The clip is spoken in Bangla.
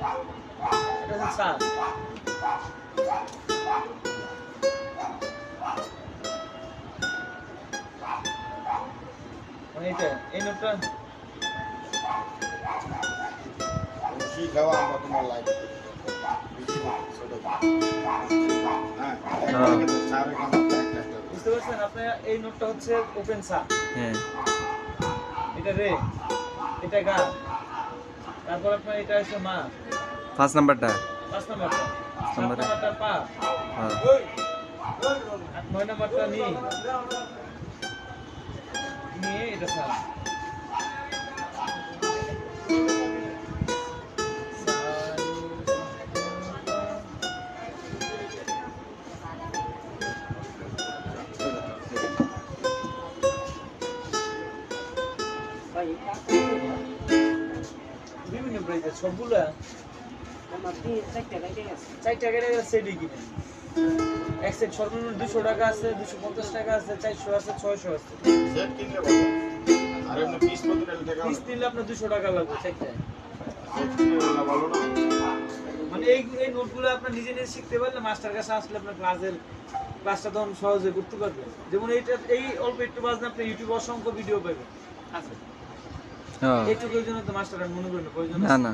এটা হচ্ছে চা। মানে এটা এই নোটটা বেশি খাওয়া আমরা তোমার লাগে বুঝতে পারছেন? আপনার এই নোটটা হচ্ছে ওপেন চা। হ্যাঁ এটা রে, এটা গা, তারপর আপনার এটা হচ্ছে মা, 5 নাম্বারটা 5 নাম্বারটা, 7 নম্বরে। নাম্বারটা পা, হ্যাঁ 9 নাম্বারটা নি, নিয়ে এটা চা। বিভিন্ন প্রাইজের সবগুলা 4 টাকা সেটই কিনে। এক সেট সর্বনিম্ন 200 টাকা আছে, 250 টাকা আছে, 400 আছে, 600 আছে। সেট কিনলে ভালো আর এমনি পিস প্রতি টাকা পিস নিলে আপনার 200 টাকা লাগবে চারটায়। সেট কিনলে ভালো না মানে এই নোটগুলো আপনার নিজে নিজে শিখতে পারলে মাস্টার কাছে আসলে আপনার ক্লাসটা তখন সহজে করতে পারবেন। যেমন এই অল্প একটু বাজনা আপনি ইউটিউবে অসংখ্য ভিডিও পাবেন আছে। হ্যাঁ এইটুকুর জন্য তো মাস্টার মনে করেন প্রয়োজন না আছে। না